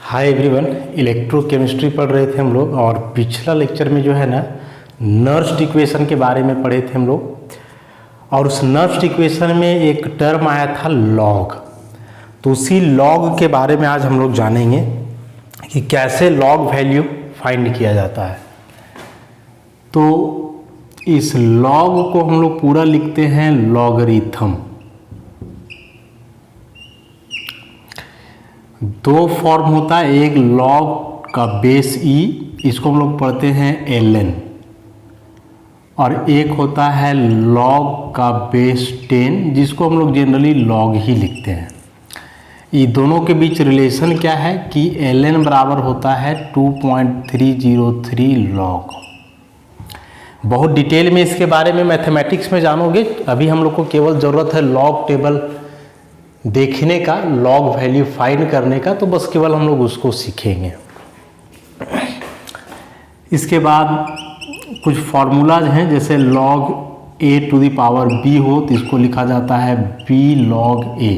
Hi everyone, electrochemistry पढ़ रहे थे हम लोग और पिछला लेक्चर में जो है ना नर्स्ड इक्वेशन के बारे में पढ़े थे हम लोग। और उस नर्स्ड इक्वेशन में एक टर्म आया था लॉग। तो उसी लॉग के बारे में आज हम लोग जानेंगे कि कैसे लॉग वैल्यू फाइंड किया जाता है। तो इस लॉग को हम लोग पूरा लिखते हैं लॉगरिथम। दो फॉर्म होता है, एक लॉग का बेस ई, इसको हम लोग पढ़ते हैं ln, और एक होता है लॉग का बेस 10, जिसको हम लोग जनरली लॉग ही लिखते हैं। ये दोनों के बीच रिलेशन क्या है कि ln बराबर होता है 2.303 लॉग। बहुत डिटेल में इसके बारे में मैथमेटिक्स में जानोगे। अभी हम लोग को केवल ज़रूरत है लॉग टेबल देखने का, लॉग वैल्यू फाइंड करने का, तो बस केवल हम लोग उसको सीखेंगे। इसके बाद कुछ फार्मूलाज हैं, जैसे log a to the power b हो तो इसको लिखा जाता है b log a,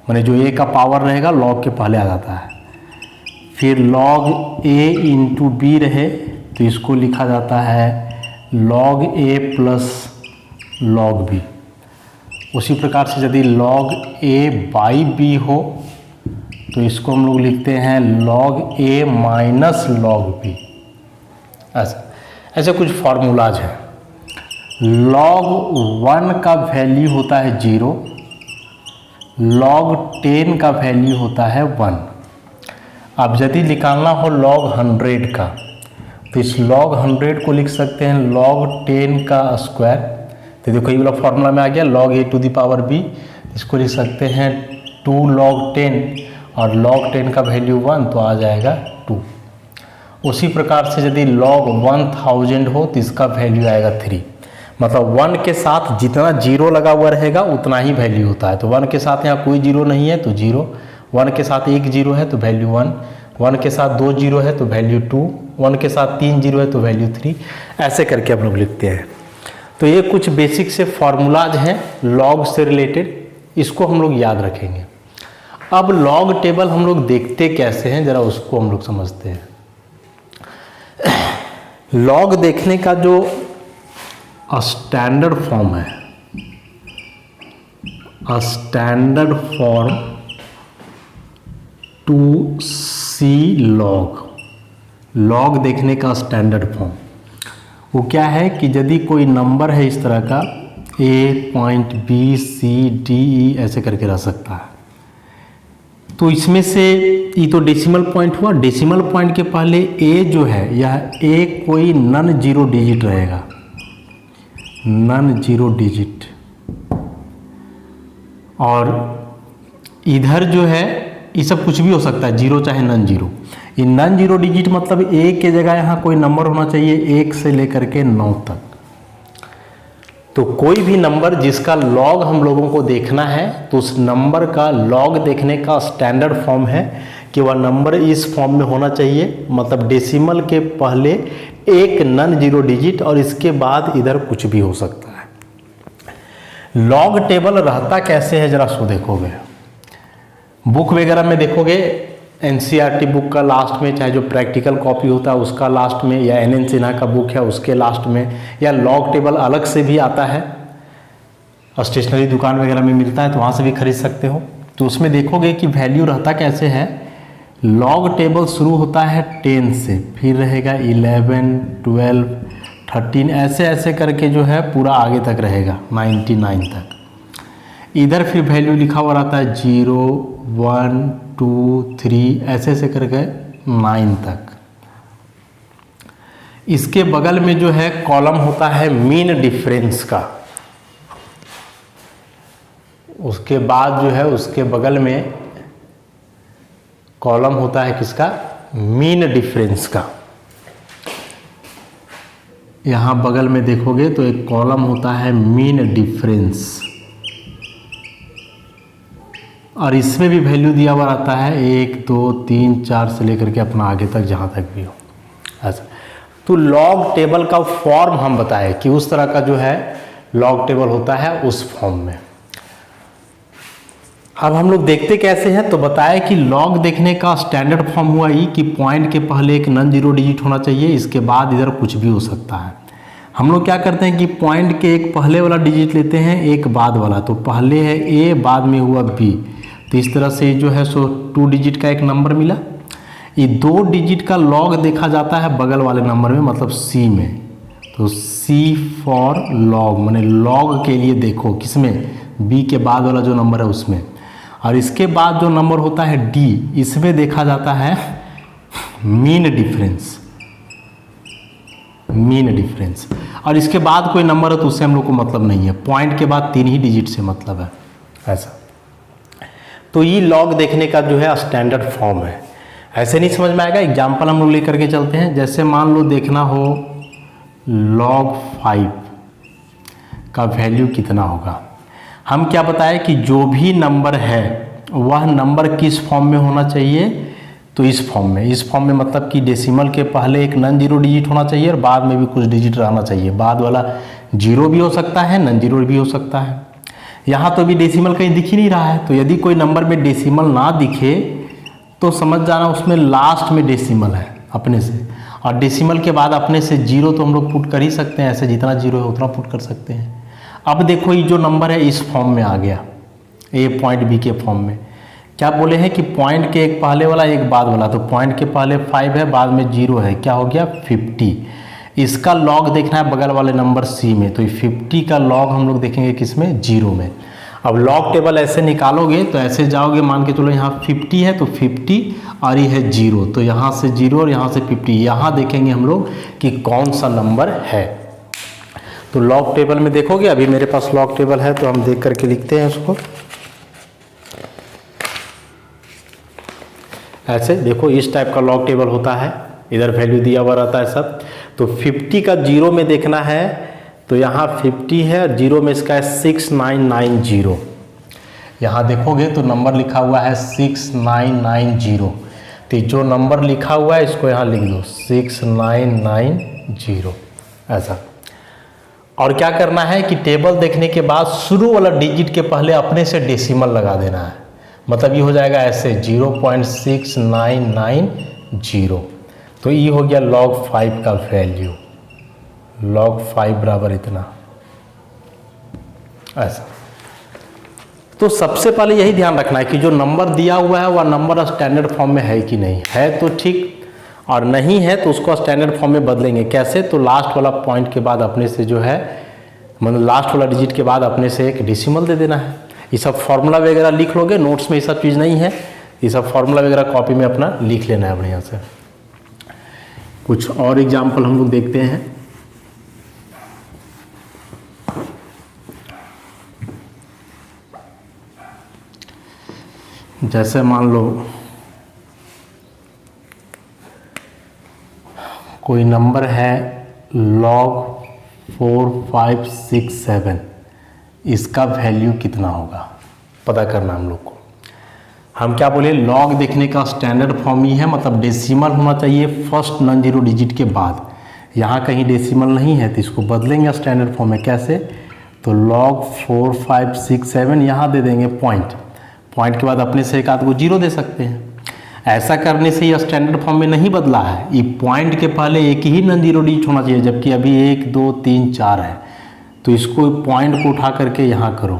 माने जो a का पावर रहेगा लॉग के पहले आ जाता है। फिर लॉग a इंटू b रहे तो इसको लिखा जाता है log a plus log b। उसी प्रकार से यदि log a बाई b हो तो इसको हम लोग लिखते हैं log a minus log b। ऐसे कुछ फार्मूलाज हैं। log 1 का वैल्यू होता है 0, log 10 का वैल्यू होता है 1। अब यदि निकालना हो log 100 का तो इस log 100 को लिख सकते हैं log 10 का स्क्वायर। तो देखो ये वाला फॉर्मूला में आ गया log a to the power b, इसको लिख सकते हैं 2 log 10, और log 10 का वैल्यू 1 तो आ जाएगा 2। उसी प्रकार से यदि log 1000 हो तो इसका वैल्यू आएगा 3। मतलब 1 के साथ जितना जीरो लगा हुआ रहेगा उतना ही वैल्यू होता है। तो 1 के साथ यहाँ कोई जीरो नहीं है तो 0, 1 के साथ एक जीरो है तो वैल्यू 1, 1 के साथ 2 जीरो है तो वैल्यू 2, 1 के साथ 3 जीरो है तो वैल्यू 3। ऐसे करके हम लोग लिखते हैं। तो ये कुछ बेसिक से फार्मूलाज हैं लॉग से रिलेटेड, इसको हम लोग याद रखेंगे। अब लॉग टेबल हम लोग देखते कैसे हैं, जरा उसको हम लोग समझते हैं। लॉग देखने का जो स्टैंडर्ड फॉर्म है, standard form to see log, log देखने का स्टैंडर्ड फॉर्म वो क्या है कि यदि कोई नंबर है इस तरह का a point b c d e ऐसे करके रह सकता है। तो इसमें से ये तो डेसिमल पॉइंट हुआ, डेसिमल पॉइंट के पहले a जो है यह a कोई नॉन जीरो डिजिट रहेगा, नॉन जीरो डिजिट। और इधर जो है ये सब कुछ भी हो सकता है, जीरो चाहे नॉन जीरो। ये नॉन जीरो डिजिट मतलब एक के जगह यहाँ कोई नंबर होना चाहिए 1 से लेकर के 9 तक। तो कोई भी नंबर जिसका लॉग हम लोगों को देखना है तो उस नंबर का लॉग देखने का स्टैंडर्ड फॉर्म है कि वह नंबर इस फॉर्म में होना चाहिए, मतलब डेसिमल के पहले एक नॉन जीरो डिजिट और इसके बाद इधर कुछ भी हो सकता है। लॉग टेबल रहता कैसे है जरा सो देखोगे, बुक वगैरह में देखोगे, एनसीईआरटी बुक का लास्ट में, चाहे जो प्रैक्टिकल कॉपी होता है उसका लास्ट में, या एन सिन्हा का बुक है उसके लास्ट में, या लॉग टेबल अलग से भी आता है, स्टेशनरी दुकान वगैरह में मिलता है तो वहाँ से भी खरीद सकते हो। तो उसमें देखोगे कि वैल्यू रहता कैसे है। लॉग टेबल शुरू होता है 10 से, फिर रहेगा 11, 12, 13, ऐसे ऐसे करके जो है पूरा आगे तक रहेगा 99 तक। इधर फिर वैल्यू लिखा हुआ रहता है 0, 1, 2, 3 ऐसे ऐसे करके 9 तक। इसके बगल में जो है कॉलम होता है मीन डिफरेंस का। उसके बाद जो है उसके बगल में कॉलम होता है किसका, मीन डिफरेंस का। यहाँ बगल में देखोगे तो एक कॉलम होता है मीन डिफरेंस, और इसमें भी वैल्यू दिया हुआ रहता है 1, 2, 3, 4 से लेकर के अपना आगे तक जहाँ तक भी हो ऐसा। तो लॉग टेबल का फॉर्म हम बताए कि उस तरह का जो है लॉग टेबल होता है उस फॉर्म में। अब हम लोग देखते कैसे हैं, तो बताया कि लॉग देखने का स्टैंडर्ड फॉर्म हुआ ही कि पॉइंट के पहले एक नॉन जीरो डिजिट होना चाहिए, इसके बाद इधर कुछ भी हो सकता है। हम लोग क्या करते हैं कि पॉइंट के एक पहले वाला डिजिट लेते हैं, एक बाद वाला, तो पहले है ए, बाद में हुआ बी, तो इस तरह से जो है सो 2 डिजिट का एक नंबर मिला। ये 2 डिजिट का लॉग देखा जाता है बगल वाले नंबर में, मतलब सी में, तो सी फॉर लॉग, माने लॉग के लिए देखो किसमें, बी के बाद वाला जो नंबर है उसमें। और इसके बाद जो नंबर होता है डी, इसमें देखा जाता है मीन डिफरेंस, मीन डिफरेंस। और इसके बाद कोई नंबर है तो उससे हम लोग को मतलब नहीं है, पॉइंट के बाद 3 ही डिजिट से मतलब है ऐसा। तो ये लॉग देखने का जो है स्टैंडर्ड फॉर्म है। ऐसे नहीं समझ में आएगा, एग्जाम्पल हम लोग लेकर के चलते हैं। जैसे मान लो देखना हो log 5 का वैल्यू कितना होगा। हम क्या बताएं कि जो भी नंबर है वह नंबर किस फॉर्म में होना चाहिए, तो इस फॉर्म में। इस फॉर्म में मतलब कि डेसिमल के पहले एक नॉन जीरो डिजिट होना चाहिए और बाद में भी कुछ डिजिट रहना चाहिए। बाद वाला जीरो भी हो सकता है, नॉन जीरो भी हो सकता है। यहाँ तो अभी डेसिमल कहीं दिख ही नहीं रहा है, तो यदि कोई नंबर में डेसिमल ना दिखे तो समझ जाना उसमें लास्ट में डेसिमल है अपने से, और डेसिमल के बाद अपने से जीरो तो हम लोग पुट कर ही सकते हैं, ऐसे जितना जीरो है उतना पुट कर सकते हैं। अब देखो ये जो नंबर है इस फॉर्म में आ गया, ए पॉइंट बी के फॉर्म में। क्या बोले हैं कि पॉइंट के एक पहले वाला एक बाद वाला, तो पॉइंट के पहले 5 है, बाद में 0 है, क्या हो गया 50। इसका लॉग देखना है बगल वाले नंबर सी में, तो 50 का लॉग हम लोग देखेंगे किसमें, 0 में। अब लॉग टेबल ऐसे निकालोगे तो ऐसे जाओगे, मान के चलो यहाँ 50 है तो 50 और ये है 0, तो यहाँ से 0 और यहाँ से 50, यहाँ देखेंगे हम लोग कि कौन सा नंबर है। तो लॉग टेबल में देखोगे, अभी मेरे पास लॉग टेबल है तो हम देख करके लिखते हैं उसको। ऐसे देखो इस टाइप का लॉग टेबल होता है, इधर वैल्यू दिया हुआ रहता है सब। तो 50 का 0 में देखना है, तो यहाँ 50 है और 0 में इसका है 6990। यहाँ देखोगे तो नंबर लिखा हुआ है 6990, तो जो नंबर लिखा हुआ है इसको यहाँ लिख दो 6990 ऐसा। और क्या करना है कि टेबल देखने के बाद शुरू वाला डिजिट के पहले अपने से डेसिमल लगा देना है, मतलब ये हो जाएगा ऐसे 0.6990। तो ये हो गया log 5 का वैल्यू, log 5 बराबर इतना ऐसा। तो सबसे पहले यही ध्यान रखना है कि जो नंबर दिया हुआ है वह नंबर स्टैंडर्ड फॉर्म में है कि नहीं है, तो ठीक, और नहीं है तो उसको स्टैंडर्ड फॉर्म में बदलेंगे। कैसे, तो लास्ट वाला पॉइंट के बाद अपने से जो है, मतलब लास्ट वाला डिजिट के बाद अपने से एक डेसिमल दे देना है। ये सब फार्मूला वगैरह लिख लोगे, नोट्स में ये सब चीज़ नहीं है, ये सब फार्मूला वगैरह कॉपी में अपना लिख लेना है बढ़िया से। कुछ और एग्जाम्पल हम लोग देखते हैं। जैसे मान लो कोई नंबर है log 4567, इसका वैल्यू कितना होगा पता करना हम लोग को। हम क्या बोले, लॉग देखने का स्टैंडर्ड फॉर्म ही है, मतलब डेसिमल होना चाहिए फर्स्ट नॉन जीरो डिजिट के बाद। यहाँ कहीं डेसिमल नहीं है तो इसको बदलेंगे स्टैंडर्ड फॉर्म में। कैसे, तो log 4567 यहाँ दे देंगे पॉइंट, पॉइंट के बाद अपने से एक आध को जीरो दे सकते हैं। ऐसा करने से ये स्टैंडर्ड फॉर्म में नहीं बदला है, ये पॉइंट के पहले एक ही नॉन जीरो डिजिट होना चाहिए, जबकि अभी 1 2 3 4 है, तो इसको पॉइंट को उठा करके यहाँ करो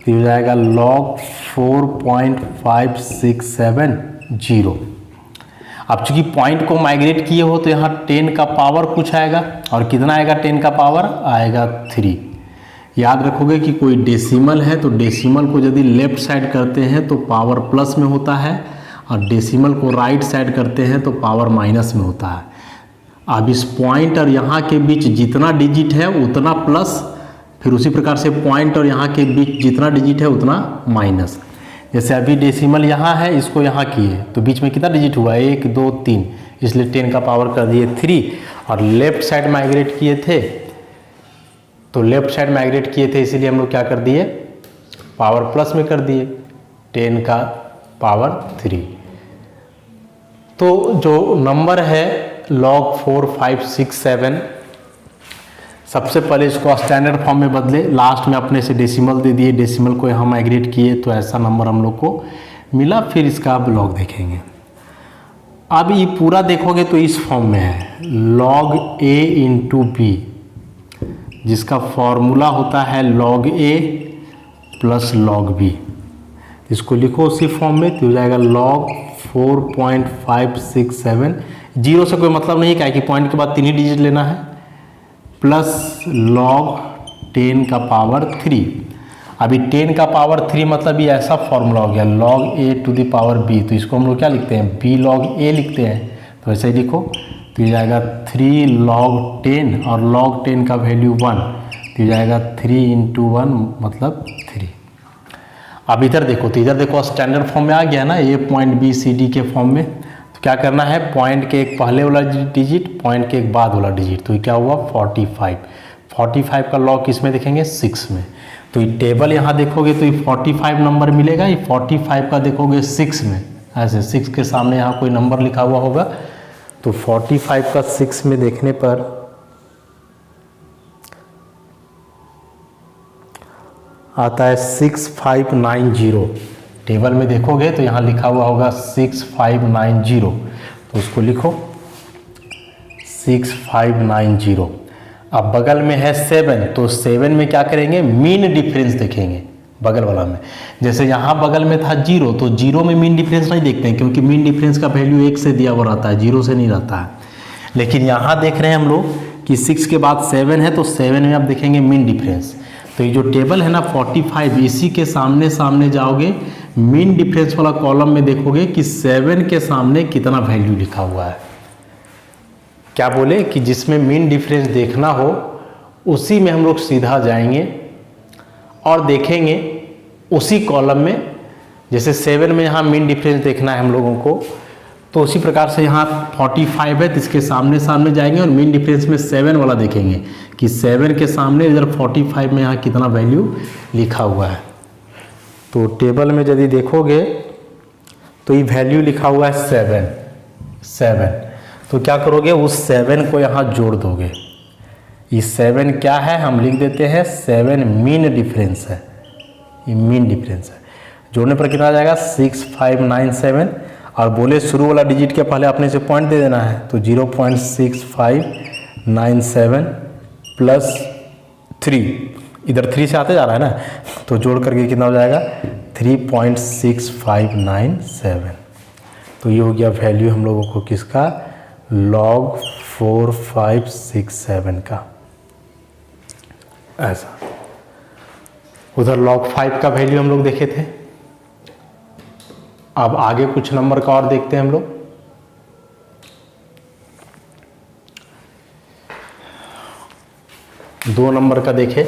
तो हो जाएगा log 4.5670। अब चूंकि पॉइंट को माइग्रेट किए हो तो यहाँ 10 का पावर कुछ आएगा, और कितना आएगा 10 का पावर आएगा 3। याद रखोगे कि कोई डेसिमल है तो डेसिमल को यदि लेफ्ट साइड करते हैं तो पावर प्लस में होता है, और डेसिमल को राइट साइड करते हैं तो पावर माइनस में होता है। अब इस पॉइंट और यहाँ के बीच जितना डिजिट है उतना प्लस, फिर उसी प्रकार से पॉइंट और यहाँ के बीच जितना डिजिट है उतना माइनस। जैसे अभी डेसिमल यहाँ है, इसको यहाँ किए तो बीच में कितना डिजिट हुआ 1 2 3, इसलिए 10 का पावर कर दिए 3, और लेफ्ट साइड माइग्रेट किए थे तो लेफ्ट साइड माइग्रेट किए थे इसीलिए हम लोग क्या कर दिए, पावर प्लस में कर दिए 10 का पावर 3। तो जो नंबर है log 4567, सबसे पहले इसको स्टैंडर्ड फॉर्म में बदले, लास्ट में अपने से डेसिमल दे दिए, डेसिमल को हम एग्रीगेट किए तो ऐसा नंबर हम लोग को मिला। फिर इसका अब लॉग देखेंगे। अब ये पूरा देखोगे तो इस फॉर्म में है log a इंटू बी, जिसका फॉर्मूला होता है log a plus log b। इसको लिखो उसी फॉर्म में तो हो जाएगा log 4.567, जीरो से कोई मतलब नहीं क्या कि पॉइंट के बाद 3 ही डिजिट लेना है, प्लस log 10 का पावर 3। अभी 10 का पावर 3 मतलब ये ऐसा फॉर्मूला हो गया log a to the power b, तो इसको हम लोग क्या लिखते हैं b log a लिखते हैं, तो ऐसे ही लिखो। तो ये जाएगा 3 log 10 और log 10 का वैल्यू 1, तो ये जाएगा 3 इंटू 1 मतलब 3। अब इधर देखो, तो इधर देखो स्टैंडर्ड फॉर्म में आ गया ना, ए पॉइंट बी सी डी के फॉर्म में। तो क्या करना है, पॉइंट के एक पहले वाला डिजिट, पॉइंट के एक बाद वाला डिजिट, तो ये क्या हुआ 45। 45 का लॉग किस में देखेंगे 6 में। तो ये टेबल यहाँ देखोगे तो ये 45 नंबर मिलेगा, ये 45 का देखोगे 6 में, ऐसे 6 के सामने यहाँ कोई नंबर लिखा हुआ होगा, तो 45 का 6 में देखने पर आता है 6590। टेबल में देखोगे तो यहाँ लिखा हुआ होगा 6590, तो उसको लिखो 6590। अब बगल में है 7, तो 7 में क्या करेंगे, मीन डिफरेंस देखेंगे बगल वाला में। जैसे यहाँ बगल में था 0, तो 0 में मीन डिफरेंस नहीं देखते हैं, क्योंकि मीन डिफरेंस का वैल्यू 1 से दिया हुआ रहता है, 0 से नहीं रहता है। लेकिन यहाँ देख रहे हैं हम लोग कि 6 के बाद 7 है, तो 7 में आप देखेंगे मीन डिफरेंस। तो ये जो टेबल है ना 45, इसी के सामने सामने जाओगे, मीन डिफरेंस वाला कॉलम में देखोगे कि 7 के सामने कितना वैल्यू लिखा हुआ है। क्या बोले कि जिसमें मीन डिफरेंस देखना हो उसी में हम लोग सीधा जाएंगे और देखेंगे उसी कॉलम में। जैसे 7 में यहाँ मीन डिफरेंस देखना है हम लोगों को, तो उसी प्रकार से यहाँ 45 है, तो इसके सामने सामने जाएंगे और मीन डिफरेंस में 7 वाला देखेंगे कि 7 के सामने इधर 45 में यहाँ कितना वैल्यू लिखा हुआ है। तो टेबल में यदि देखोगे तो ये वैल्यू लिखा हुआ है 7। तो क्या करोगे, उस 7 को यहाँ जोड़ दोगे। ये 7 क्या है, हम लिख देते हैं 7 मीन डिफरेंस है, ये मीन डिफरेंस है। जोड़ने पर कितना आ जाएगा 6597, और बोले शुरू वाला डिजिट के पहले अपने से पॉइंट दे देना है, तो 0.6597 प्लस 3, इधर 3 से आते जा रहा है ना, तो जोड़ करके कितना हो जाएगा 3.6597। तो ये हो गया वैल्यू हम लोगों को किसका, log 4567 का। ऐसा उधर log 5 का वैल्यू हम लोग देखे थे। अब आगे कुछ नंबर का और देखते हैं हम लोग। दो नंबर का देखे,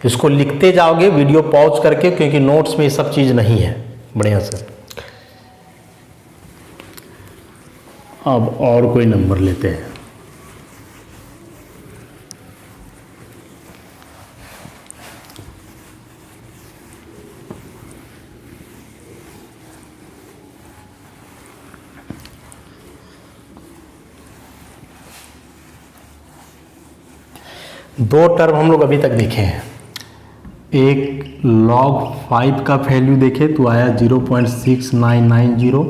इसको लिखते जाओगे वीडियो पॉज करके, क्योंकि नोट्स में ये सब चीज़ नहीं है बढ़िया से। अब और कोई नंबर लेते हैं। दो टर्म हम लोग अभी तक देखे हैं। एक log 5 का वैल्यू देखे तो आया 0.6990,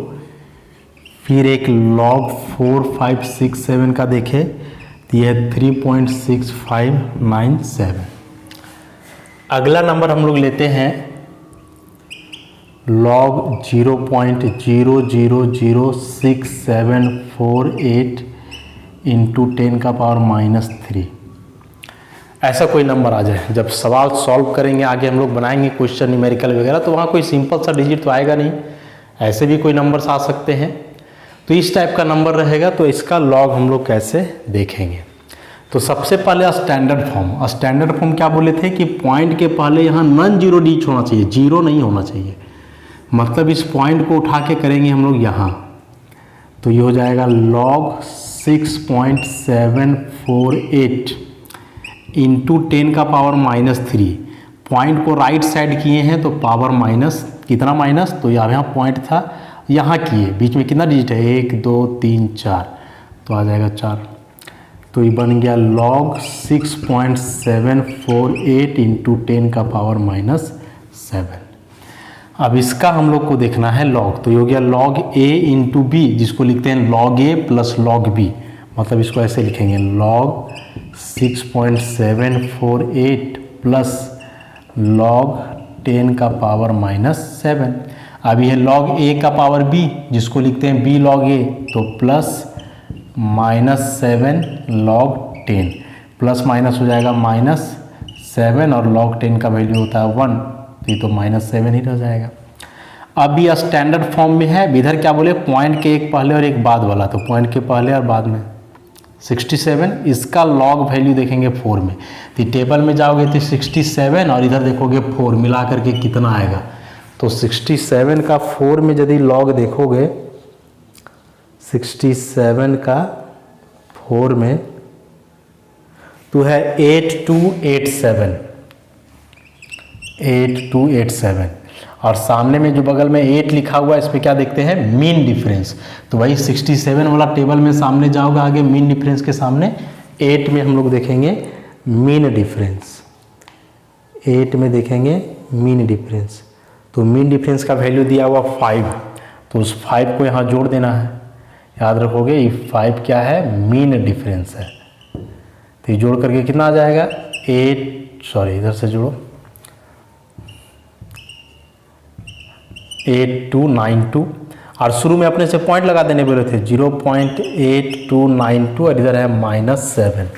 फिर एक log 4567 का देखे तो यह 3.6597। अगला नंबर हम लोग लेते हैं log 0.00064748 इंटू 10 का पावर -3। ऐसा कोई नंबर आ जाए, जब सवाल सॉल्व करेंगे आगे हम लोग बनाएंगे क्वेश्चन न्यूमेरिकल वगैरह, तो वहाँ कोई सिंपल सा डिजिट तो आएगा नहीं, ऐसे भी कोई नंबर्स आ सकते हैं। तो इस टाइप का नंबर रहेगा, तो इसका लॉग हम लोग कैसे देखेंगे। तो सबसे पहले स्टैंडर्ड फॉर्म क्या बोले थे कि पॉइंट के पहले यहाँ नॉन जीरो डिजिट होना चाहिए, जीरो नहीं होना चाहिए। मतलब इस पॉइंट को उठा के करेंगे हम लोग यहाँ, तो ये हो जाएगा log 6.748 इंटू 10 का पावर -3। पॉइंट को राइट साइड किए हैं तो पावर माइनस, कितना माइनस, तो यहाँ पॉइंट था यहाँ किए, बीच में कितना डिजिट है 1 2 3 4, तो आ जाएगा 4। तो ये बन गया log 6.748 इंटू 10 का पावर -7। अब इसका हम लोग को देखना है log, तो ये हो गया log a इंटू बी, जिसको लिखते हैं log a plus log b, मतलब इसको ऐसे लिखेंगे log 6.748 प्लस log 10 का पावर -7। अब ये log a का पावर b, जिसको लिखते हैं b log a, तो प्लस -7 log 10, प्लस माइनस हो जाएगा -7 और log 10 का वैल्यू होता है 1, तो ये तो -7 ही रह जाएगा। अब ये स्टैंडर्ड फॉर्म में है, इधर क्या बोले पॉइंट के एक पहले और एक बाद वाला, तो पॉइंट के पहले और बाद में 67, इसका log वैल्यू देखेंगे 4 में, तो टेबल में जाओगे तो 67 और इधर देखोगे 4, मिला करके कितना आएगा, तो 67 का 4 में यदि log देखोगे, 67 का 4 में तो है 8287 और सामने में जो बगल में 8 लिखा हुआ है इस पर क्या देखते हैं, मीन डिफरेंस। तो वही 67 वाला टेबल में सामने जाओगे आगे, मीन डिफरेंस के सामने 8 में हम लोग देखेंगे मीन डिफरेंस, 8 में देखेंगे मीन डिफरेंस। तो मीन डिफरेंस का वैल्यू दिया हुआ 5, तो उस 5 को यहाँ जोड़ देना है, याद रखोगे ये 5 क्या है, मीन डिफरेंस है। तो ये जोड़ करके कितना आ जाएगा, इधर से जोड़ो, 8292 और शुरू में अपने से पॉइंट लगा देने बोले थे 0.8292 और इधर है -7।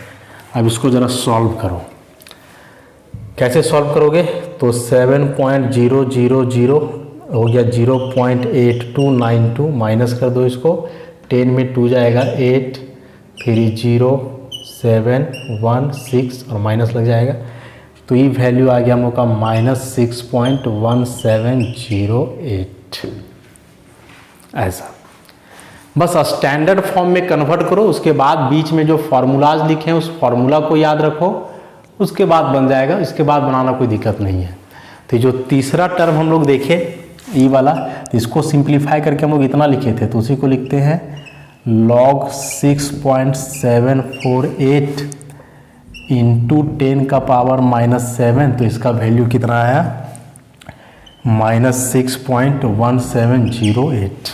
अब इसको ज़रा सॉल्व करो, कैसे सॉल्व करोगे, तो 7.000 हो गया 0.8292, माइनस कर दो इसको, 10 में 2 जाएगा 8, फिर 0 7 1 6 और माइनस लग जाएगा, तो ये वैल्यू आ गया हम लोग का -6.1708। ऐसा बस स्टैंडर्ड फॉर्म में कन्वर्ट करो, उसके बाद बीच में जो फार्मूलाज लिखे हैं उस फार्मूला को याद रखो, उसके बाद बन जाएगा, इसके बाद बनाना कोई दिक्कत नहीं है। तो जो तीसरा टर्म हम लोग देखे ई वाला, तो इसको सिंप्लीफाई करके हम लोग इतना लिखे थे, तो उसी को लिखते हैं log 6.748 इंटू 10 का पावर -7, तो इसका वैल्यू कितना आया, -6.1708।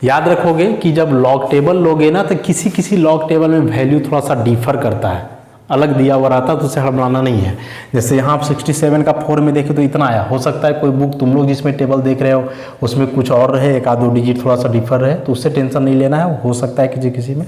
याद रखोगे कि जब लॉग टेबल लोगे ना, तो किसी किसी लॉग टेबल में वैल्यू थोड़ा सा डिफर करता है, अलग दिया हुआ रहता है, तो उसे हड़बड़ाना नहीं है। जैसे यहाँ आप 67 का 4 में देखे तो इतना आया, हो सकता है कोई बुक तुम लोग जिसमें टेबल देख रहे हो उसमें कुछ और रहे, एक आध दो डिजिट थोड़ा सा डिफर रहे, तो उससे टेंशन नहीं लेना है, हो सकता है किसी में।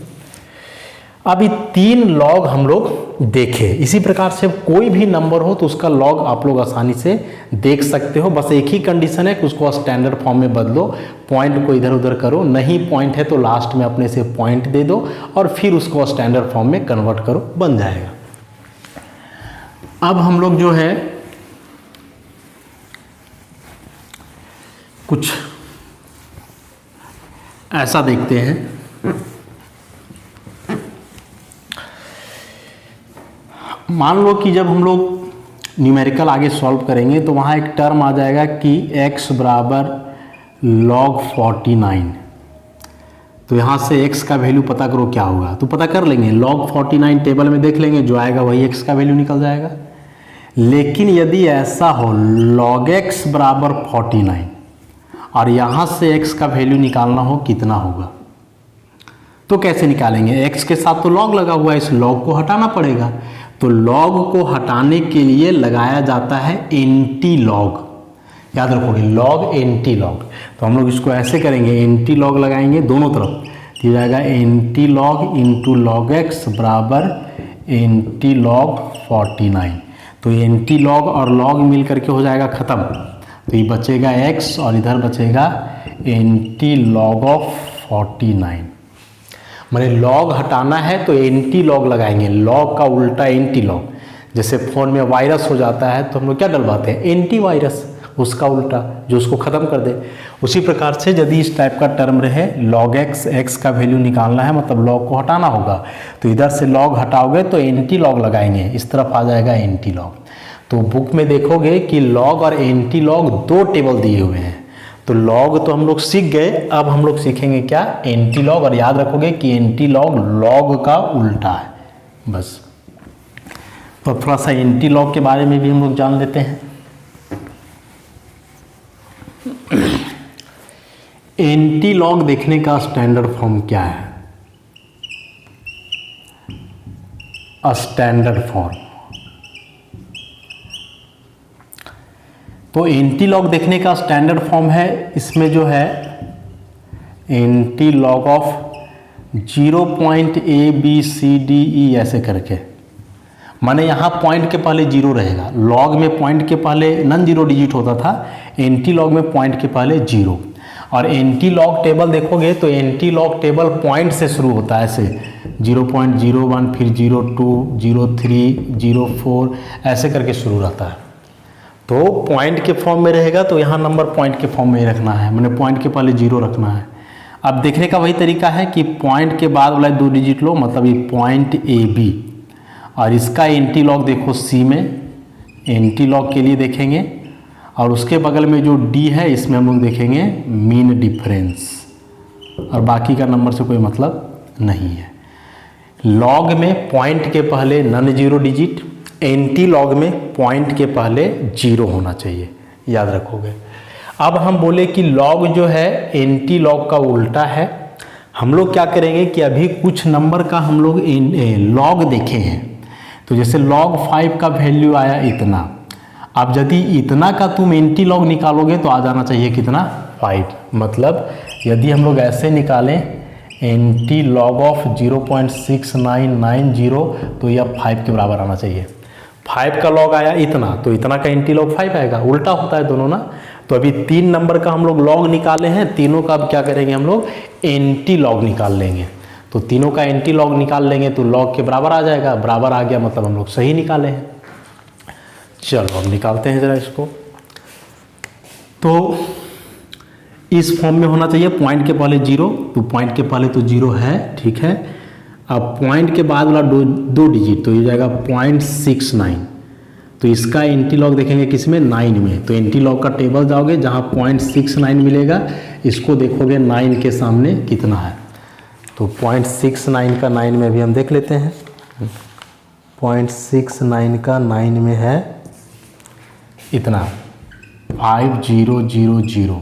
अब ये 3 लॉग हम लोग देखे, इसी प्रकार से कोई भी नंबर हो तो उसका लॉग आप लोग आसानी से देख सकते हो। बस एक ही कंडीशन है कि उसको स्टैंडर्ड फॉर्म में बदलो, पॉइंट को इधर उधर करो, नहीं पॉइंट है तो लास्ट में अपने से पॉइंट दे दो और फिर उसको स्टैंडर्ड फॉर्म में कन्वर्ट करो, बन जाएगा। अब हम लोग जो है कुछ ऐसा देखते हैं, मान लो कि जब हम लोग न्यूमेरिकल आगे सॉल्व करेंगे तो वहाँ एक टर्म आ जाएगा कि x बराबर log 49, तो यहाँ से x का वैल्यू पता करो क्या होगा, तो पता कर लेंगे, log 49 टेबल में देख लेंगे, जो आएगा वही x का वैल्यू निकल जाएगा। लेकिन यदि ऐसा हो log x बराबर 49 और यहाँ से x का वैल्यू निकालना हो कितना होगा, तो कैसे निकालेंगे, x के साथ तो log लगा हुआ है, इस log को हटाना पड़ेगा। तो log को हटाने के लिए लगाया जाता है एंटी लॉग, याद रखोगे log एंटी लॉग। तो हम लोग इसको ऐसे करेंगे, एंटी लॉग लगाएंगे दोनों तरफ, तो जाएगा anti log into log x बराबर एंटी लॉग 49। तो एंटी लॉग और log मिल करके हो जाएगा ख़त्म, तो ये बचेगा x और इधर बचेगा एंटी लॉग ऑफ 49। मैंने लॉग हटाना है तो एंटी लॉग लगाएंगे, लॉग का उल्टा एंटी लॉग। जैसे फ़ोन में वायरस हो जाता है तो हम लोग क्या डलवाते हैं, एंटी वायरस, उसका उल्टा जो उसको ख़त्म कर दे। उसी प्रकार से यदि इस टाइप का टर्म रहे log x का वैल्यू निकालना है, मतलब लॉग को हटाना होगा, तो इधर से लॉग हटाओगे तो एंटी लॉग लगाएंगे, इस तरफ आ जाएगा एंटी लॉग। तो बुक में देखोगे कि लॉग और एंटी लॉग 2 टेबल दिए हुए हैं, तो लॉग तो हम लोग सीख गए, अब हम लोग सीखेंगे क्या, एंटी लॉग। और याद रखोगे कि एंटी लॉग लॉग का उल्टा है, बस। तो थोड़ा सा एंटी लॉग के बारे में भी हम लोग जान लेते हैं। एंटी लॉग देखने का स्टैंडर्ड फॉर्म क्या है? स्टैंडर्ड फॉर्म, तो एंटी लॉग देखने का स्टैंडर्ड फॉर्म है, इसमें जो है एंटी लॉग ऑफ 0.ABCDE ऐसे करके, माने यहाँ पॉइंट के पहले जीरो रहेगा। लॉग में पॉइंट के पहले नॉन जीरो डिजिट होता था, एंटी लॉग में पॉइंट के पहले जीरो। और एंटी लॉग टेबल देखोगे तो एंटी लॉग टेबल पॉइंट से शुरू होता है, ऐसे 0.01, फिर 0.2, 0.3, 0.4 ऐसे करके शुरू रहता है। तो पॉइंट के फॉर्म में रहेगा तो यहाँ नंबर पॉइंट के फॉर्म में ही रखना है, मैंने पॉइंट के पहले जीरो रखना है। अब देखने का वही तरीका है कि पॉइंट के बाद वाला 2 डिजिट लो, मतलब ये पॉइंट AB, और इसका एंटी लॉग देखो C में, एंटी लॉग के लिए देखेंगे। और उसके बगल में जो D है इसमें हम लोग देखेंगे मीन डिफरेंस, और बाकी का नंबर से कोई मतलब नहीं है। लॉग में पॉइंट के पहले non zero digit, anti log में पॉइंट के पहले जीरो होना चाहिए, याद रखोगे। अब हम बोले कि लॉग जो है एंटी लॉग का उल्टा है। हम लोग क्या करेंगे कि अभी कुछ नंबर का हम लोग लॉग देखे हैं। तो जैसे log 5 का वैल्यू आया इतना, अब यदि इतना का तुम एंटी लॉग निकालोगे तो आ जाना चाहिए कितना, 5। मतलब यदि हम लोग ऐसे निकालें एंटी लॉग ऑफ 0.6990, तो यह 5 के बराबर आना चाहिए। 5 का लॉग आया इतना, तो इतना का एंटी लॉग 5 आएगा, उल्टा होता है दोनों ना। तो अभी 3 नंबर का हम लोग लॉग निकाले हैं, तीनों का अब क्या करेंगे हम लोग, एंटी लॉग निकाल लेंगे। तो तीनों का एंटी लॉग निकाल लेंगे तो लॉग के बराबर आ जाएगा, बराबर आ गया मतलब हम लोग सही निकाले हैं। चलो अब निकालते हैं जरा इसको। तो इस फॉर्म में होना चाहिए पॉइंट के पहले जीरो, तो पॉइंट के पहले तो जीरो है, ठीक है। अब पॉइंट के बाद वाला दो डिजिट, तो ये जाएगा 0.69। तो इसका एंटी लॉग देखेंगे किसमें, 9 में। तो एंटी लॉग का टेबल जाओगे, जहाँ 0.69 मिलेगा, इसको देखोगे 9 के सामने कितना है। तो 0.69 का 9 में भी हम देख लेते हैं। 0.69 का 9 में है इतना, 5000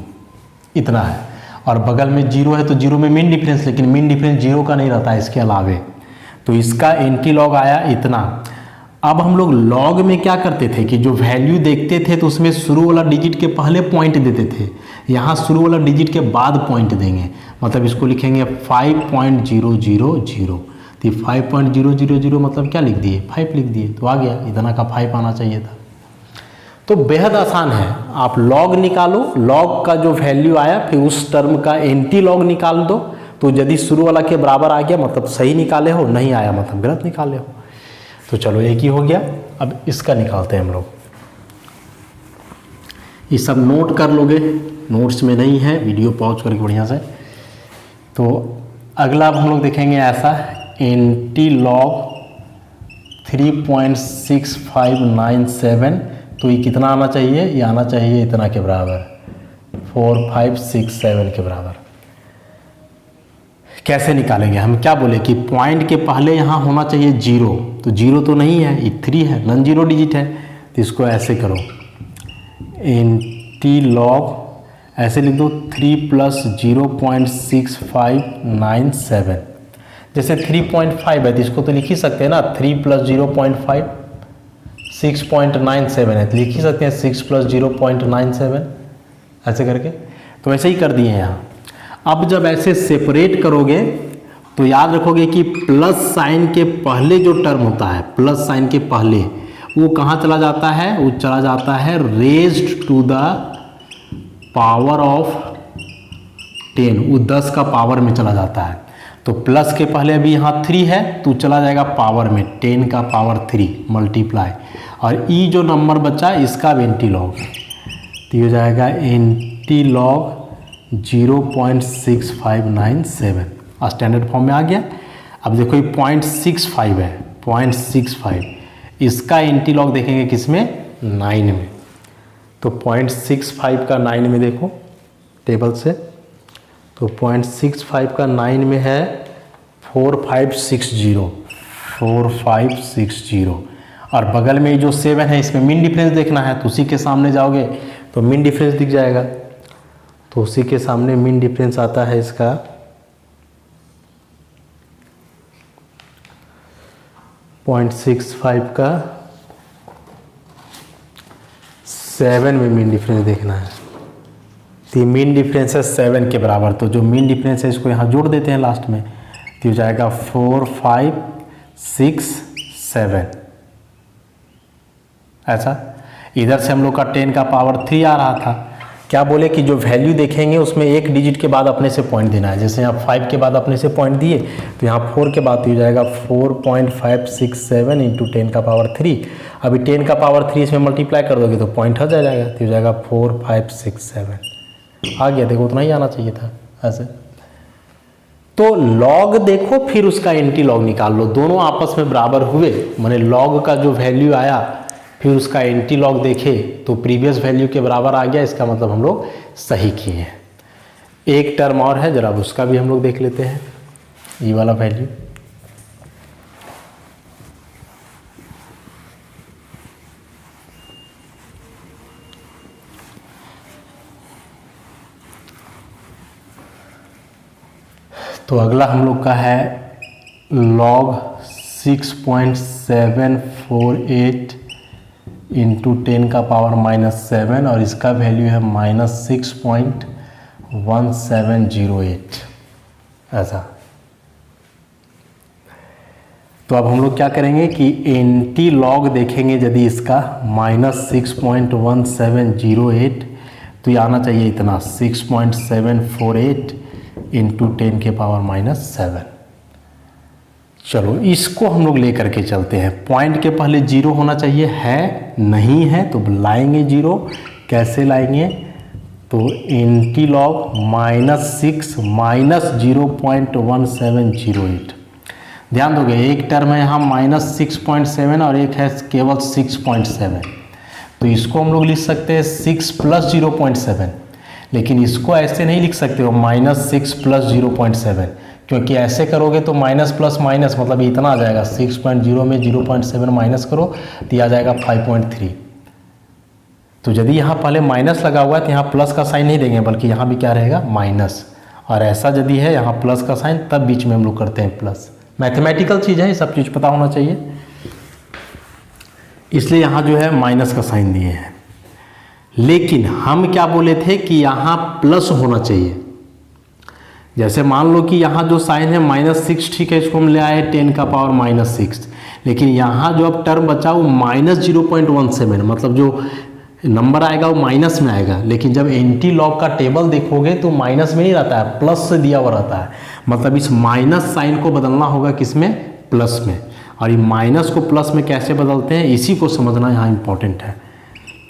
इतना है। और बगल में जीरो है तो जीरो में मीन डिफरेंस, लेकिन मीन डिफरेंस जीरो का नहीं रहता है इसके अलावे। तो इसका एंटी लॉग आया इतना। अब हम लोग लॉग में क्या करते थे कि जो वैल्यू देखते थे तो उसमें शुरू वाला डिजिट के पहले पॉइंट देते थे, यहाँ शुरू वाला डिजिट के बाद पॉइंट देंगे। मतलब इसको लिखेंगे 5.000। तो 5.000 मतलब क्या लिख दिए, 5 लिख दिए, तो आ गया, इतना का 5 आना चाहिए था। तो बेहद आसान है, आप लॉग निकालो, लॉग का जो वैल्यू आया फिर उस टर्म का एंटी लॉग निकाल दो। तो यदि शुरू वाला के बराबर आ गया मतलब सही निकाले हो, नहीं आया मतलब गलत निकाले हो। तो चलो एक ही हो गया। अब इसका निकालते हैं हम लोग। ये सब नोट कर लोगे, नोट्स में नहीं है, वीडियो पॉज करके बढ़िया से। तो अगला हम लोग देखेंगे ऐसा, एंटी लॉग 3.6597। तो ये कितना आना चाहिए, ये आना चाहिए इतना के बराबर, 4567 के बराबर। कैसे निकालेंगे, हम क्या बोले कि पॉइंट के पहले यहाँ होना चाहिए जीरो, तो जीरो तो नहीं है, ये 3 है, नॉन जीरो डिजिट है। तो इसको ऐसे करो, एंटी लॉग ऐसे लिख दो 3 + 0.6597। जैसे 3.5 है तो इसको तो लिख ही सकते हैं ना, 3 + 0.5 6.97 है, तो लिख ही सकते हैं 6 + 0.97 ऐसे करके। तो ऐसे ही कर दिए हैं यहाँ। अब जब ऐसे सेपरेट करोगे तो याद रखोगे कि प्लस साइन के पहले जो टर्म होता है, प्लस साइन के पहले, वो कहाँ चला जाता है, वो चला जाता है raised to the power of 10, वो 10 का पावर में चला जाता है। तो प्लस के पहले अभी यहाँ 3 है तो चला जाएगा पावर में, 10 का पावर 3 मल्टीप्लाई, और ई जो नंबर बचा इसका एंटी लॉग, तो ये जाएगा एंटी लॉग 0.6597, स्टैंडर्ड फॉर्म में आ गया। अब देखो ये 0.65 है, 0.65, इसका एंटी लॉग देखेंगे किसमें, 9 में। तो 0.65 का 9 में देखो टेबल से। तो 0.65 का 9 में है 4560 और बगल में जो 7 है इसमें मीन डिफरेंस देखना है, तो उसी के सामने जाओगे तो मीन डिफरेंस दिख जाएगा। तो उसी के सामने मीन डिफरेंस आता है इसका 0.65 का 7 में मीन डिफरेंस देखना है। तो मीन डिफरेंस है 7 के बराबर, तो जो मीन डिफरेंस है इसको यहाँ जोड़ देते हैं लास्ट में, तो हो जाएगा 4567। ऐसा इधर से हम लोग का 10 का पावर 3 आ रहा था। क्या बोले कि जो वैल्यू देखेंगे उसमें एक डिजिट के बाद अपने से पॉइंट देना है। जैसे यहाँ 5 के बाद अपने से पॉइंट दिए तो यहाँ 4 के बाद हो जाएगा 4.567 इंटू 10 का पावर 3। अभी 10 का पावर 3 इसमें मल्टीप्लाई कर दोगे तो पॉइंट हट जाएगा, तो हो जाएगा 4567 आ गया। देखो उतना ही आना चाहिए था ऐसे। तो लॉग देखो फिर उसका एंटी लॉग निकाल लो, दोनों आपस में बराबर हुए, माने लॉग का जो वैल्यू आया फिर उसका एंटी लॉग देखे तो प्रीवियस वैल्यू के बराबर आ गया, इसका मतलब हम लोग सही किए हैं। एक टर्म और है, जरा उसका भी हम लोग देख लेते हैं, ये वाला वैल्यू। तो अगला हम लोग का है log 6.748 इंटू 10 का पावर -7 और इसका वैल्यू है -6.1708 ऐसा। तो अब हम लोग क्या करेंगे कि एंटी लॉग देखेंगे, यदि इसका -6.1708 तो ये आना चाहिए इतना 6.748 इंटू 10 के पावर -7। चलो इसको हम लोग लेकर के चलते हैं। पॉइंट के पहले 0 होना चाहिए, है नहीं है तो लाएंगे 0। कैसे लाएंगे, तो एंटी लॉग -6 -0.1708। ध्यान दोगे एक टर्म है यहाँ -6.7 और एक है केवल 6.7, तो इसको हम लोग लिख सकते हैं 6 + 0.7, लेकिन इसको ऐसे नहीं लिख सकते हो -6 + 0.7, क्योंकि ऐसे करोगे तो माइनस प्लस माइनस मतलब इतना आ जाएगा। 6.0 में 0.7 माइनस करो तो ये आ जाएगा 5.3। तो यदि यहाँ पहले माइनस लगा हुआ है तो यहाँ प्लस का साइन नहीं देंगे, बल्कि यहाँ भी क्या रहेगा माइनस, और ऐसा यदि है यहाँ प्लस का साइन तब बीच में हम लोग करते हैं प्लस। मैथमेटिकल चीज़ है, ये सब चीज़ पता होना चाहिए, इसलिए यहाँ जो है माइनस का साइन दिए हैं। लेकिन हम क्या बोले थे कि यहाँ प्लस होना चाहिए। जैसे मान लो कि यहाँ जो साइन है -6, ठीक है, इसको हम ले आए 10 का पावर -6, लेकिन यहाँ जो अब टर्म बचा वो -0.17 मतलब जो नंबर आएगा वो माइनस में आएगा। लेकिन जब एंटी लॉग का टेबल देखोगे तो माइनस में नहीं रहता है, प्लस से दिया हुआ रहता है। मतलब इस माइनस साइन को बदलना होगा किसमें, प्लस में। और ये माइनस को प्लस में कैसे बदलते हैं इसी को समझना यहाँ इंपॉर्टेंट है।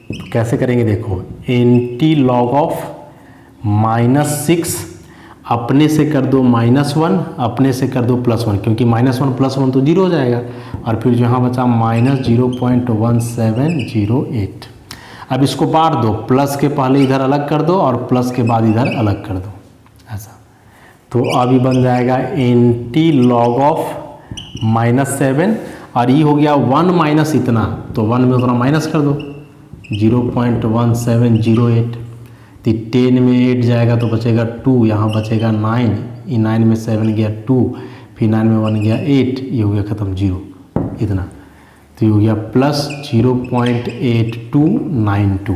तो कैसे करेंगे देखो, एंटी लॉग ऑफ -6 अपने से कर दो -1, अपने से कर दो +1, क्योंकि -1 + 1 तो 0 हो जाएगा। और फिर जहाँ बचा -0.1708। अब इसको बांट दो, प्लस के पहले इधर अलग कर दो और प्लस के बाद इधर अलग कर दो ऐसा। तो अभी बन जाएगा एंटी लॉग ऑफ -7 और ये हो गया 1 माइनस इतना, तो 1 में उतना माइनस कर दो 0.1708। तो 10 में 8 जाएगा तो बचेगा 2, यहाँ बचेगा 9, ये 9 में 7 गया 2, फिर 9 में 1 गया 8, ये हो गया ख़त्म 0 इतना। तो ये हो गया +0.8292।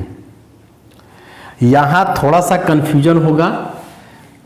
यहाँ थोड़ा सा कन्फ्यूजन होगा,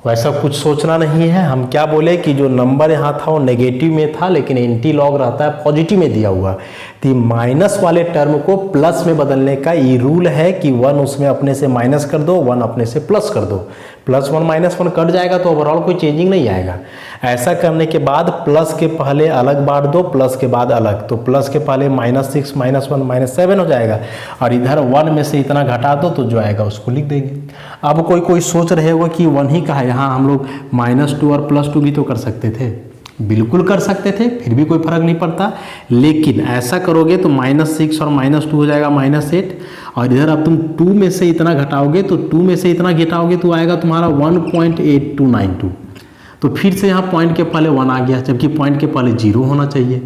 वैसा कुछ सोचना नहीं है। हम क्या बोले कि जो नंबर यहाँ था वो नेगेटिव में था, लेकिन एंटी लॉग रहता है पॉजिटिव में दिया हुआ। तो माइनस वाले टर्म को प्लस में बदलने का ये रूल है कि 1 उसमें अपने से माइनस कर दो, 1 अपने से प्लस कर दो। +1 -1 कट जाएगा तो ओवरऑल कोई चेंजिंग नहीं आएगा। ऐसा करने के बाद प्लस के पहले अलग बांट दो, प्लस के बाद अलग, तो प्लस के पहले -6 -1 -7 हो जाएगा, और इधर 1 में से इतना घटा दो तो जो आएगा उसको लिख देंगे। अब कोई सोच रहे होगा कि 1 ही का है, यहाँ हम लोग -2 और +2 भी तो कर सकते थे। बिल्कुल कर सकते थे, फिर भी कोई फर्क नहीं पड़ता। लेकिन ऐसा करोगे तो -6 और -2 हो जाएगा -8, और इधर अब तुम 2 में से इतना घटाओगे तो 2 में से इतना घटाओगे तो आएगा तुम्हारा 1.8292। तो फिर से यहाँ पॉइंट के पहले 1 आ गया, जबकि पॉइंट के पहले 0 होना चाहिए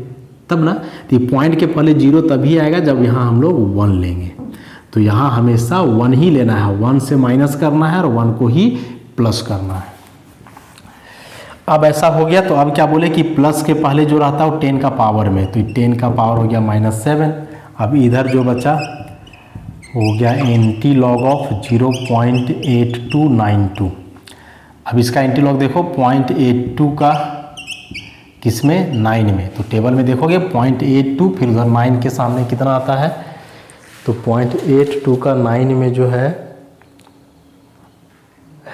तब ना। तो ये पॉइंट के पहले 0 तभी आएगा जब यहाँ हम लोग 1 लेंगे। तो यहाँ हमेशा 1 ही लेना है, 1 से माइनस करना है और 1 को ही प्लस करना है। अब ऐसा हो गया तो अब क्या बोले कि प्लस के पहले जो रहता है वो 10 का पावर में, तो 10 का पावर हो गया -7। अब इधर जो बचा हो गया एंटी लॉग ऑफ 0.8292। अब इसका एंटी लॉग देखो 0.82 का किसमें 9 में, तो टेबल में देखोगे 0.82 फिर उधर 9 के सामने कितना आता है, तो 0.82 का 9 में जो है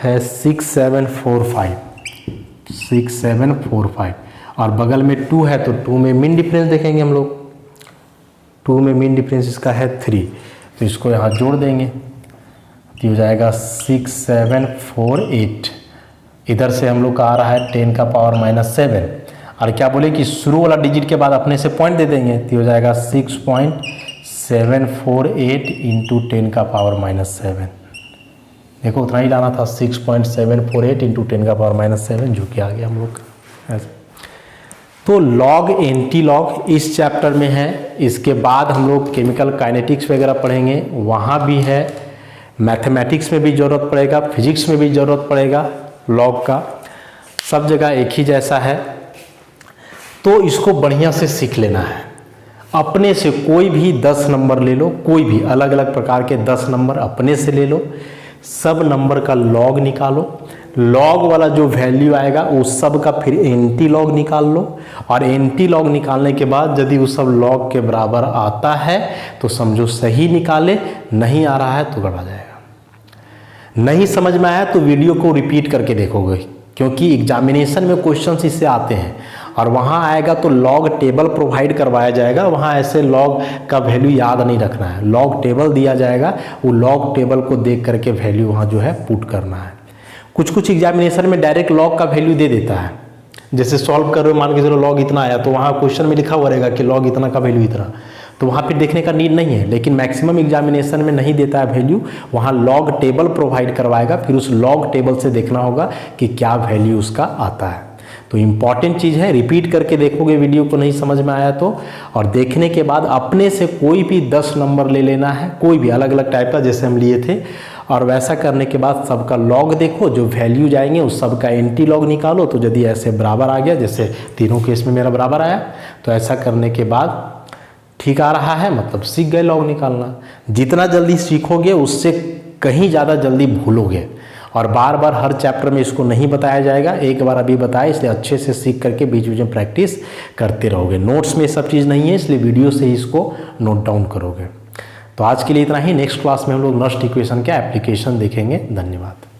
6745 और बगल में 2 है तो 2 में मीन डिफरेंस देखेंगे हम लोग, 2 में मीन डिफरेंस इसका है 3, तो इसको यहाँ जोड़ देंगे तो हो जाएगा 6748। इधर से हम लोग का आ रहा है 10 का पावर -7 और क्या बोले कि शुरू वाला डिजिट के बाद अपने से पॉइंट दे देंगे तो हो जाएगा 6.748 इंटू 10 का पावर -7। देखो उतना ही लाना था 6.748 इंटू 10 का पावर -7 जो कि आ गया हम लोग का। तो लॉग एंटी लॉग इस चैप्टर में है। इसके बाद हम लोग केमिकल काइनेटिक्स वगैरह पढ़ेंगे, वहाँ भी है, मैथमेटिक्स में भी ज़रूरत पड़ेगा, फिजिक्स में भी ज़रूरत पड़ेगा लॉग का, सब जगह एक ही जैसा है। तो इसको बढ़िया से सीख लेना है। अपने से कोई भी 10 नंबर ले लो, कोई भी अलग अलग प्रकार के 10 नंबर अपने से ले लो, सब नंबर का लॉग निकालो, लॉग वाला जो वैल्यू आएगा उस सब का फिर एंटी लॉग निकाल लो और एंटी लॉग निकालने के बाद यदि वो सब लॉग के बराबर आता है तो समझो सही निकाले, नहीं आ रहा है तो गड़बड़ा जाएगा। नहीं समझ में आया तो वीडियो को रिपीट करके देखोगे, क्योंकि एग्जामिनेशन में क्वेश्चंस इससे आते हैं और वहाँ आएगा तो लॉग टेबल प्रोवाइड करवाया जाएगा, वहाँ ऐसे लॉग का वैल्यू याद नहीं रखना है, लॉग टेबल दिया जाएगा, वो लॉग टेबल को देख करके वैल्यू वहाँ जो है पुट करना है। कुछ एग्जामिनेशन में डायरेक्ट लॉग का वैल्यू दे देता है, जैसे सॉल्व कर रहे हो मान के चलो लॉग इतना आया तो वहाँ क्वेश्चन में लिखा हुआ रहेगा कि लॉग इतना का वैल्यू इतना, तो वहाँ फिर देखने का नीड नहीं है। लेकिन मैक्सिमम एग्जामिनेशन में नहीं देता है वैल्यू, वहाँ लॉग टेबल प्रोवाइड करवाएगा, फिर उस लॉग टेबल से देखना होगा कि क्या वैल्यू उसका आता है। तो इम्पॉर्टेंट चीज़ है, रिपीट करके देखोगे वीडियो को नहीं समझ में आया तो, और देखने के बाद अपने से कोई भी 10 नंबर ले लेना है, कोई भी अलग अलग टाइप का जैसे हम लिए थे, और वैसा करने के बाद सबका लॉग देखो, जो वैल्यू जाएंगे उस सब का एंटी लॉग निकालो। तो यदि ऐसे बराबर आ गया, जैसे तीनों केस में मेरा बराबर आया, तो ऐसा करने के बाद ठीक आ रहा है मतलब सीख गए लॉग निकालना। जितना जल्दी सीखोगे उससे कहीं ज़्यादा जल्दी भूलोगे, और बार बार हर चैप्टर में इसको नहीं बताया जाएगा, एक बार अभी बताया, इसलिए अच्छे से सीख करके बीच बीच में प्रैक्टिस करते रहोगे। नोट्स में ये सब चीज़ नहीं है, इसलिए वीडियो से ही इसको नोट डाउन करोगे। तो आज के लिए इतना ही, नेक्स्ट क्लास में हम लोग नस्ट इक्वेशन का एप्लीकेशन देखेंगे। धन्यवाद।